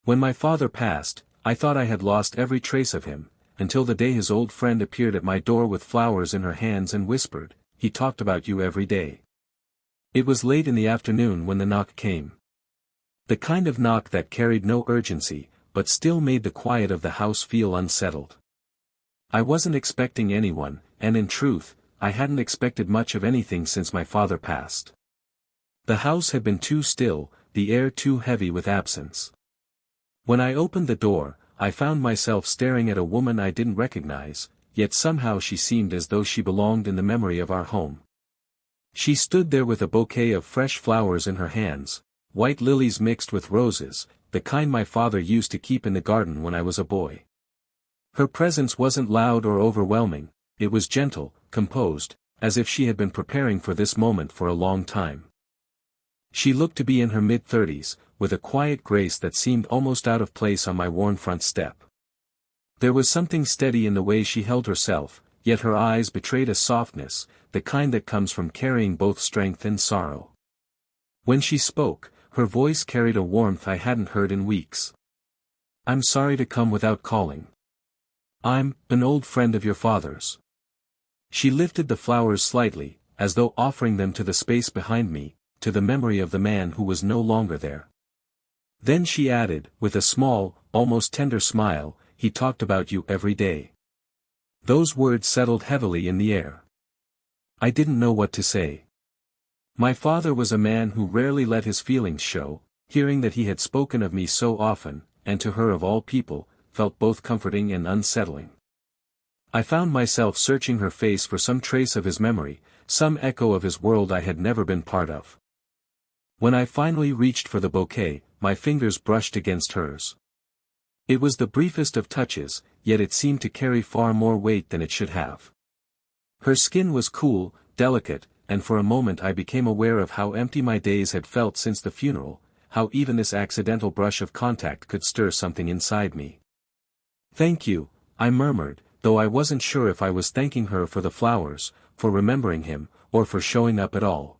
When my father passed, I thought I had lost every trace of him, until the day his old friend appeared at my door with flowers in her hands and whispered, "He talked about you every day." It was late in the afternoon when the knock came. The kind of knock that carried no urgency, but still made the quiet of the house feel unsettled. I wasn't expecting anyone, and in truth, I hadn't expected much of anything since my father passed. The house had been too still, the air too heavy with absence. When I opened the door, I found myself staring at a woman I didn't recognize, yet somehow she seemed as though she belonged in the memory of our home. She stood there with a bouquet of fresh flowers in her hands, white lilies mixed with roses, the kind my father used to keep in the garden when I was a boy. Her presence wasn't loud or overwhelming, it was gentle, composed, as if she had been preparing for this moment for a long time. She looked to be in her mid-30s, with a quiet grace that seemed almost out of place on my worn front step. There was something steady in the way she held herself, yet her eyes betrayed a softness, the kind that comes from carrying both strength and sorrow. When she spoke, her voice carried a warmth I hadn't heard in weeks. "I'm sorry to come without calling. I'm an old friend of your father's." She lifted the flowers slightly, as though offering them to the space behind me, to the memory of the man who was no longer there. Then she added, with a small, almost tender smile, "He talked about you every day." Those words settled heavily in the air. I didn't know what to say. My father was a man who rarely let his feelings show. Hearing that he had spoken of me so often, and to her of all people, felt both comforting and unsettling. I found myself searching her face for some trace of his memory, some echo of his world I had never been part of. When I finally reached for the bouquet, my fingers brushed against hers. It was the briefest of touches, yet it seemed to carry far more weight than it should have. Her skin was cool, delicate, and for a moment I became aware of how empty my days had felt since the funeral, how even this accidental brush of contact could stir something inside me. "Thank you," I murmured, though I wasn't sure if I was thanking her for the flowers, for remembering him, or for showing up at all.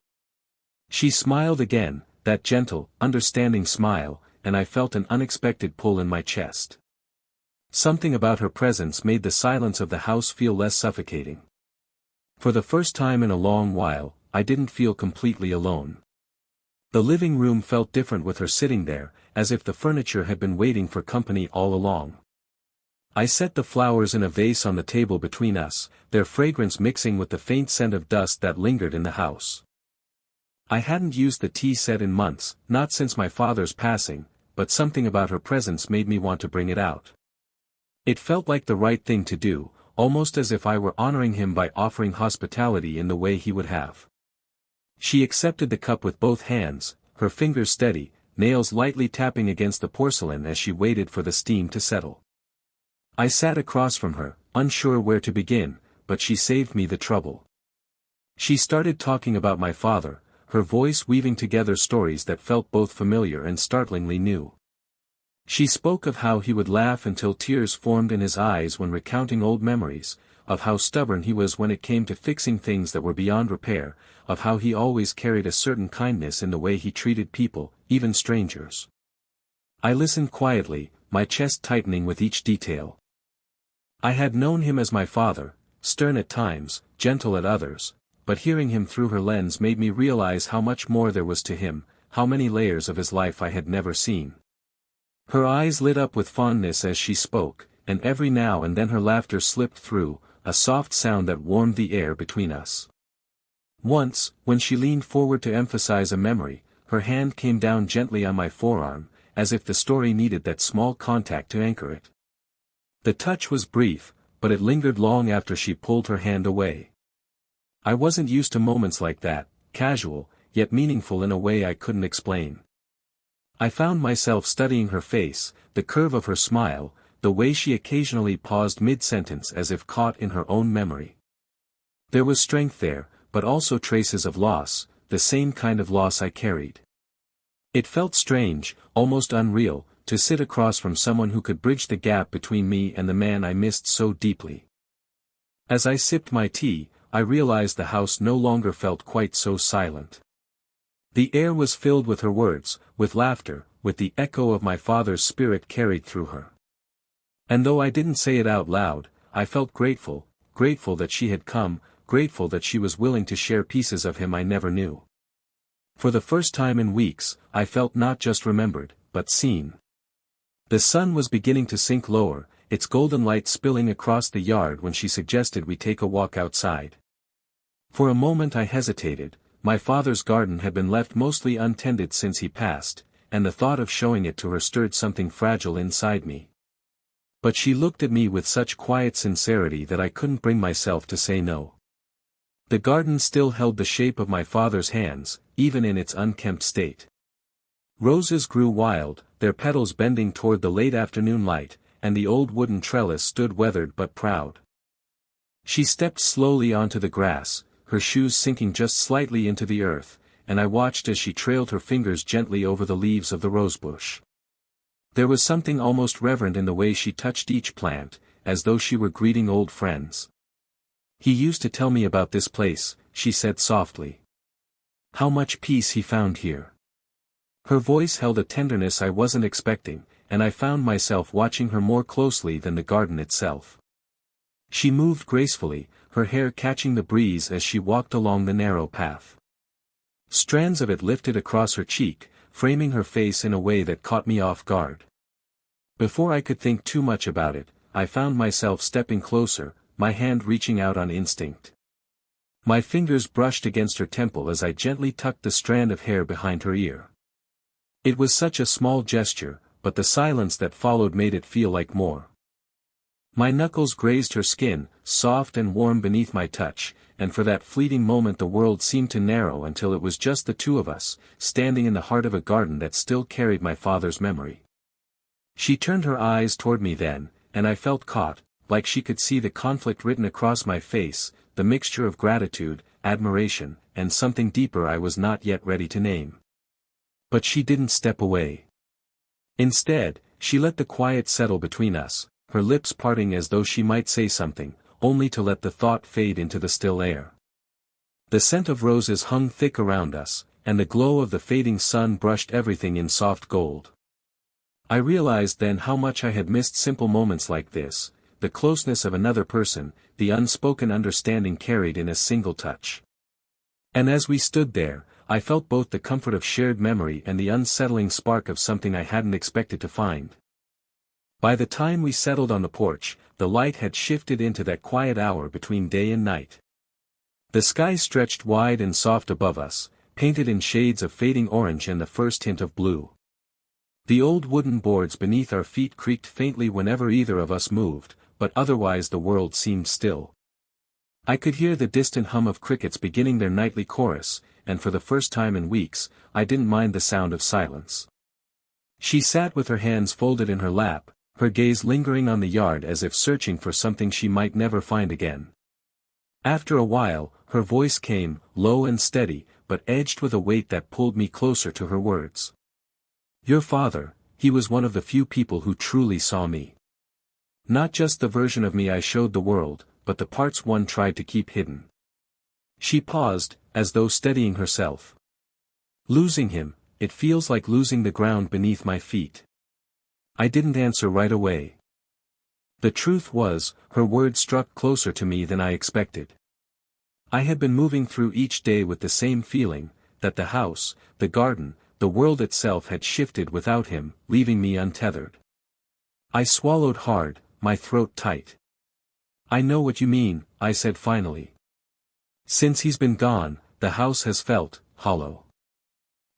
She smiled again, that gentle, understanding smile, and I felt an unexpected pull in my chest. Something about her presence made the silence of the house feel less suffocating. For the first time in a long while, I didn't feel completely alone. The living room felt different with her sitting there, as if the furniture had been waiting for company all along. I set the flowers in a vase on the table between us, their fragrance mixing with the faint scent of dust that lingered in the house. I hadn't used the tea set in months, not since my father's passing, but something about her presence made me want to bring it out. It felt like the right thing to do, almost as if I were honoring him by offering hospitality in the way he would have. She accepted the cup with both hands, her fingers steady, nails lightly tapping against the porcelain as she waited for the steam to settle. I sat across from her, unsure where to begin, but she saved me the trouble. She started talking about my father, her voice weaving together stories that felt both familiar and startlingly new. She spoke of how he would laugh until tears formed in his eyes when recounting old memories, of how stubborn he was when it came to fixing things that were beyond repair, of how he always carried a certain kindness in the way he treated people, even strangers. I listened quietly, my chest tightening with each detail. I had known him as my father, stern at times, gentle at others, but hearing him through her lens made me realize how much more there was to him, how many layers of his life I had never seen. Her eyes lit up with fondness as she spoke, and every now and then her laughter slipped through, a soft sound that warmed the air between us. Once, when she leaned forward to emphasize a memory, her hand came down gently on my forearm, as if the story needed that small contact to anchor it. The touch was brief, but it lingered long after she pulled her hand away. I wasn't used to moments like that, casual, yet meaningful in a way I couldn't explain. I found myself studying her face, the curve of her smile, the way she occasionally paused mid-sentence as if caught in her own memory. There was strength there, but also traces of loss, the same kind of loss I carried. It felt strange, almost unreal, to sit across from someone who could bridge the gap between me and the man I missed so deeply. As I sipped my tea, I realized the house no longer felt quite so silent. The air was filled with her words, with laughter, with the echo of my father's spirit carried through her. And though I didn't say it out loud, I felt grateful, grateful that she had come, grateful that she was willing to share pieces of him I never knew. For the first time in weeks, I felt not just remembered, but seen. The sun was beginning to sink lower, its golden light spilling across the yard when she suggested we take a walk outside. For a moment I hesitated. My father's garden had been left mostly untended since he passed, and the thought of showing it to her stirred something fragile inside me. But she looked at me with such quiet sincerity that I couldn't bring myself to say no. The garden still held the shape of my father's hands, even in its unkempt state. Roses grew wild, their petals bending toward the late afternoon light, and the old wooden trellis stood weathered but proud. She stepped slowly onto the grass, her shoes sinking just slightly into the earth, and I watched as she trailed her fingers gently over the leaves of the rosebush. There was something almost reverent in the way she touched each plant, as though she were greeting old friends. "He used to tell me about this place," she said softly. "How much peace he found here." Her voice held a tenderness I wasn't expecting, and I found myself watching her more closely than the garden itself. She moved gracefully, her hair catching the breeze as she walked along the narrow path. Strands of it lifted across her cheek, framing her face in a way that caught me off guard. Before I could think too much about it, I found myself stepping closer, my hand reaching out on instinct. My fingers brushed against her temple as I gently tucked the strand of hair behind her ear. It was such a small gesture, but the silence that followed made it feel like more. My knuckles grazed her skin, soft and warm beneath my touch, and for that fleeting moment the world seemed to narrow until it was just the two of us, standing in the heart of a garden that still carried my father's memory. She turned her eyes toward me then, and I felt caught, like she could see the conflict written across my face, the mixture of gratitude, admiration, and something deeper I was not yet ready to name. But she didn't step away. Instead, she let the quiet settle between us, her lips parting as though she might say something, only to let the thought fade into the still air. The scent of roses hung thick around us, and the glow of the fading sun brushed everything in soft gold. I realized then how much I had missed simple moments like this, the closeness of another person, the unspoken understanding carried in a single touch. And as we stood there, I felt both the comfort of shared memory and the unsettling spark of something I hadn't expected to find. By the time we settled on the porch, the light had shifted into that quiet hour between day and night. The sky stretched wide and soft above us, painted in shades of fading orange and the first hint of blue. The old wooden boards beneath our feet creaked faintly whenever either of us moved, but otherwise the world seemed still. I could hear the distant hum of crickets beginning their nightly chorus, and for the first time in weeks, I didn't mind the sound of silence. She sat with her hands folded in her lap, her gaze lingering on the yard as if searching for something she might never find again. After a while, her voice came, low and steady, but edged with a weight that pulled me closer to her words. "Your father, he was one of the few people who truly saw me. Not just the version of me I showed the world, but the parts one tried to keep hidden." She paused, as though steadying herself. "Losing him, it feels like losing the ground beneath my feet." I didn't answer right away. The truth was, her words struck closer to me than I expected. I had been moving through each day with the same feeling, that the house, the garden, the world itself had shifted without him, leaving me untethered. I swallowed hard, my throat tight. "I know what you mean," I said finally. "Since he's been gone, the house has felt hollow.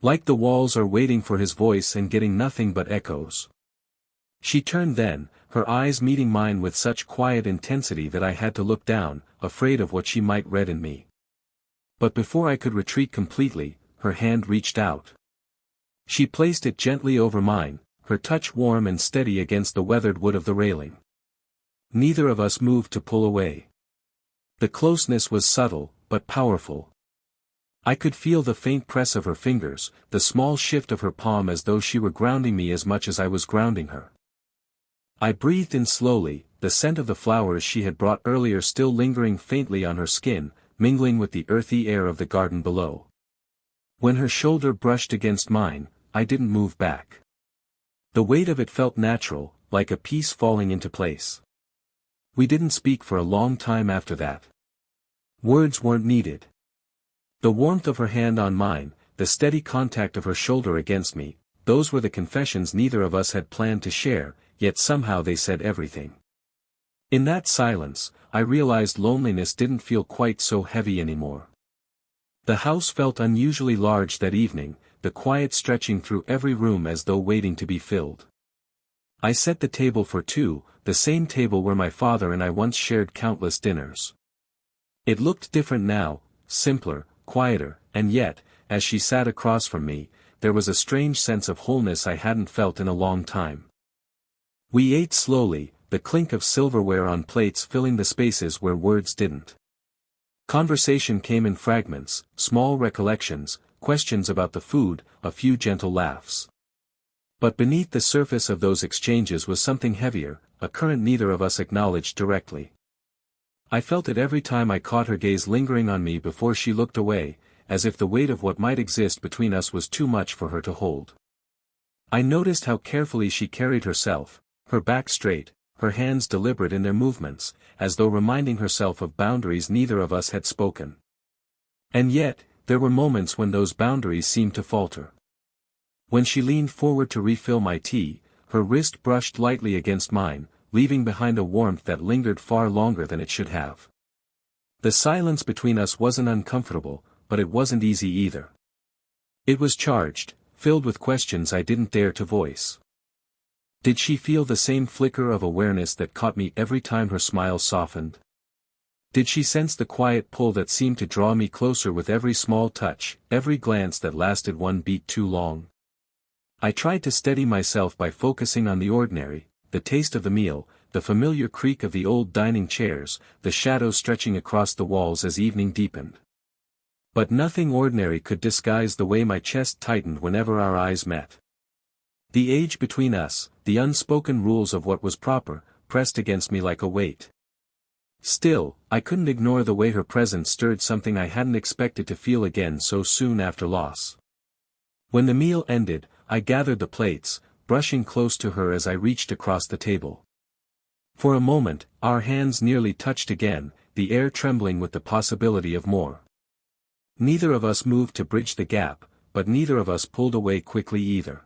Like the walls are waiting for his voice and getting nothing but echoes." She turned then, her eyes meeting mine with such quiet intensity that I had to look down, afraid of what she might read in me. But before I could retreat completely, her hand reached out. She placed it gently over mine, her touch warm and steady against the weathered wood of the railing. Neither of us moved to pull away. The closeness was subtle, but powerful. I could feel the faint press of her fingers, the small shift of her palm as though she were grounding me as much as I was grounding her. I breathed in slowly, the scent of the flowers she had brought earlier still lingering faintly on her skin, mingling with the earthy air of the garden below. When her shoulder brushed against mine, I didn't move back. The weight of it felt natural, like a piece falling into place. We didn't speak for a long time after that. Words weren't needed. The warmth of her hand on mine, the steady contact of her shoulder against me, those were the confessions neither of us had planned to share, yet somehow they said everything. In that silence, I realized loneliness didn't feel quite so heavy anymore. The house felt unusually large that evening, the quiet stretching through every room as though waiting to be filled. I set the table for two, the same table where my father and I once shared countless dinners. It looked different now, simpler, quieter, and yet, as she sat across from me, there was a strange sense of wholeness I hadn't felt in a long time. We ate slowly, the clink of silverware on plates filling the spaces where words didn't. Conversation came in fragments, small recollections, questions about the food, a few gentle laughs. But beneath the surface of those exchanges was something heavier, a current neither of us acknowledged directly. I felt it every time I caught her gaze lingering on me before she looked away, as if the weight of what might exist between us was too much for her to hold. I noticed how carefully she carried herself, her back straight, her hands deliberate in their movements, as though reminding herself of boundaries neither of us had spoken. And yet, there were moments when those boundaries seemed to falter. When she leaned forward to refill my tea, her wrist brushed lightly against mine, leaving behind a warmth that lingered far longer than it should have. The silence between us wasn't uncomfortable, but it wasn't easy either. It was charged, filled with questions I didn't dare to voice. Did she feel the same flicker of awareness that caught me every time her smile softened? Did she sense the quiet pull that seemed to draw me closer with every small touch, every glance that lasted one beat too long? I tried to steady myself by focusing on the ordinary, the taste of the meal, the familiar creak of the old dining chairs, the shadows stretching across the walls as evening deepened. But nothing ordinary could disguise the way my chest tightened whenever our eyes met. The age between us, the unspoken rules of what was proper, pressed against me like a weight. Still, I couldn't ignore the way her presence stirred something I hadn't expected to feel again so soon after loss. When the meal ended, I gathered the plates, brushing close to her as I reached across the table. For a moment, our hands nearly touched again, the air trembling with the possibility of more. Neither of us moved to bridge the gap, but neither of us pulled away quickly either.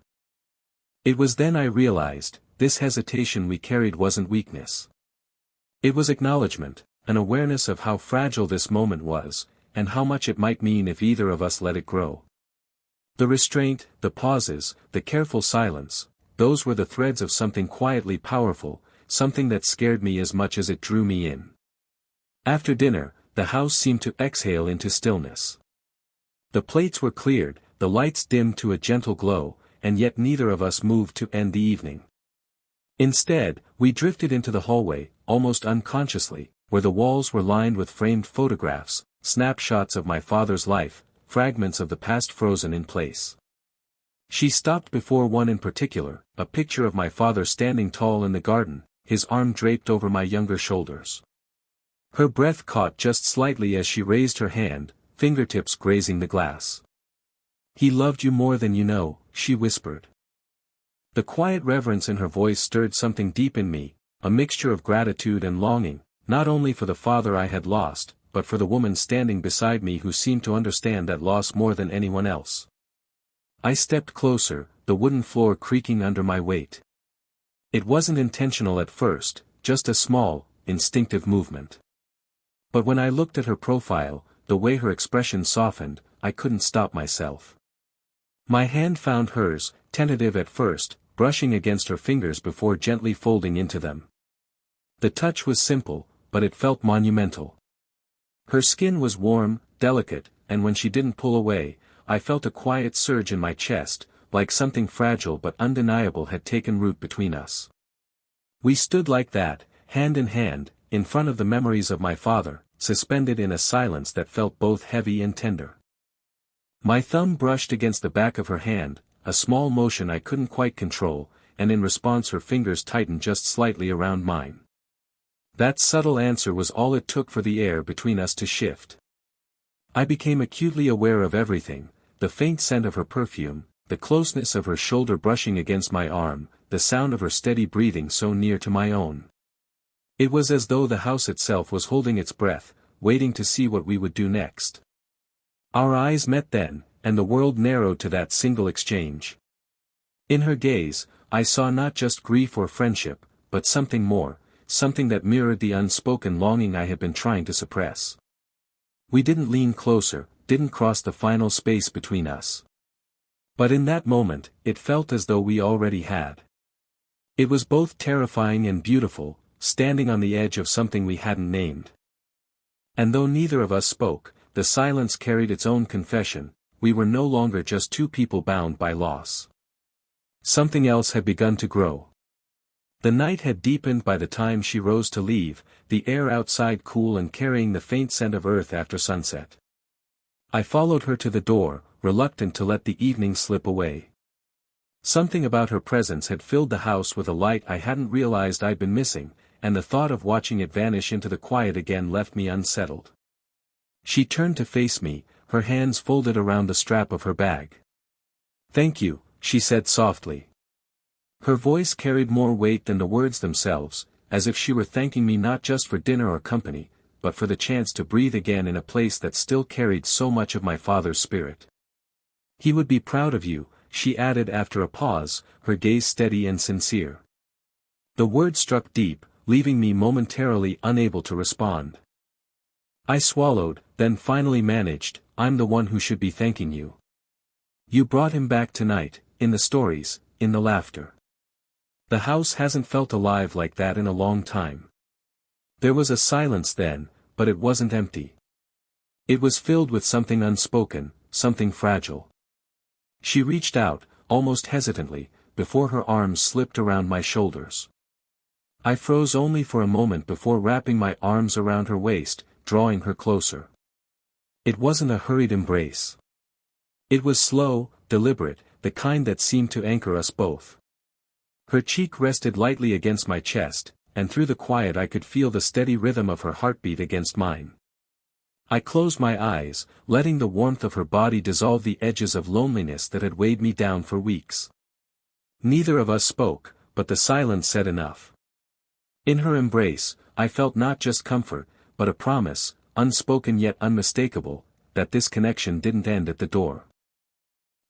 It was then I realized, this hesitation we carried wasn't weakness. It was acknowledgement, an awareness of how fragile this moment was, and how much it might mean if either of us let it grow. The restraint, the pauses, the careful silence, those were the threads of something quietly powerful, something that scared me as much as it drew me in. After dinner, the house seemed to exhale into stillness. The plates were cleared, the lights dimmed to a gentle glow, and yet neither of us moved to end the evening. Instead, we drifted into the hallway, almost unconsciously, where the walls were lined with framed photographs, snapshots of my father's life, fragments of the past frozen in place. She stopped before one in particular, a picture of my father standing tall in the garden, his arm draped over my younger shoulders. Her breath caught just slightly as she raised her hand, fingertips grazing the glass. "He loved you more than you know," she whispered. The quiet reverence in her voice stirred something deep in me, a mixture of gratitude and longing, not only for the father I had lost, but for the woman standing beside me who seemed to understand that loss more than anyone else. I stepped closer, the wooden floor creaking under my weight. It wasn't intentional at first, just a small, instinctive movement. But when I looked at her profile, the way her expression softened, I couldn't stop myself. My hand found hers, tentative at first, brushing against her fingers before gently folding into them. The touch was simple, but it felt monumental. Her skin was warm, delicate, and when she didn't pull away, I felt a quiet surge in my chest, like something fragile but undeniable had taken root between us. We stood like that, hand in front of the memories of my father, suspended in a silence that felt both heavy and tender. My thumb brushed against the back of her hand, a small motion I couldn't quite control, and in response her fingers tightened just slightly around mine. That subtle answer was all it took for the air between us to shift. I became acutely aware of everything, the faint scent of her perfume, the closeness of her shoulder brushing against my arm, the sound of her steady breathing so near to my own. It was as though the house itself was holding its breath, waiting to see what we would do next. Our eyes met then, and the world narrowed to that single exchange. In her gaze, I saw not just grief or friendship, but something more, something that mirrored the unspoken longing I had been trying to suppress. We didn't lean closer, didn't cross the final space between us. But in that moment, it felt as though we already had. It was both terrifying and beautiful, standing on the edge of something we hadn't named. And though neither of us spoke, the silence carried its own confession. We were no longer just two people bound by loss. Something else had begun to grow. The night had deepened by the time she rose to leave, the air outside cool and carrying the faint scent of earth after sunset. I followed her to the door, reluctant to let the evening slip away. Something about her presence had filled the house with a light I hadn't realized I'd been missing, and the thought of watching it vanish into the quiet again left me unsettled. She turned to face me, her hands folded around the strap of her bag. "Thank you," she said softly. Her voice carried more weight than the words themselves, as if she were thanking me not just for dinner or company, but for the chance to breathe again in a place that still carried so much of my father's spirit. "He would be proud of you," she added after a pause, her gaze steady and sincere. The word struck deep, leaving me momentarily unable to respond. I swallowed, then finally managed, "I'm the one who should be thanking you. You brought him back tonight, in the stories, in the laughter. The house hasn't felt alive like that in a long time." There was a silence then, but it wasn't empty. It was filled with something unspoken, something fragile. She reached out, almost hesitantly, before her arms slipped around my shoulders. I froze only for a moment before wrapping my arms around her waist, drawing her closer. It wasn't a hurried embrace. It was slow, deliberate, the kind that seemed to anchor us both. Her cheek rested lightly against my chest, and through the quiet I could feel the steady rhythm of her heartbeat against mine. I closed my eyes, letting the warmth of her body dissolve the edges of loneliness that had weighed me down for weeks. Neither of us spoke, but the silence said enough. In her embrace, I felt not just comfort, but a promise, unspoken yet unmistakable, that this connection didn't end at the door.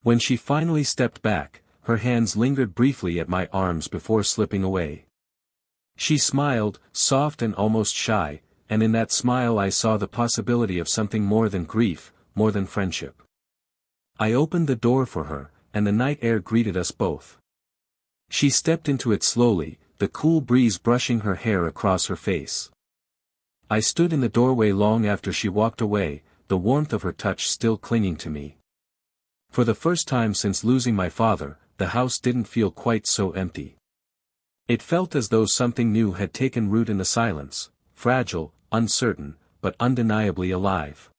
When she finally stepped back, her hands lingered briefly at my arms before slipping away. She smiled, soft and almost shy, and in that smile I saw the possibility of something more than grief, more than friendship. I opened the door for her, and the night air greeted us both. She stepped into it slowly, the cool breeze brushing her hair across her face. I stood in the doorway long after she walked away, the warmth of her touch still clinging to me. For the first time since losing my father, the house didn't feel quite so empty. It felt as though something new had taken root in the silence, fragile, uncertain, but undeniably alive.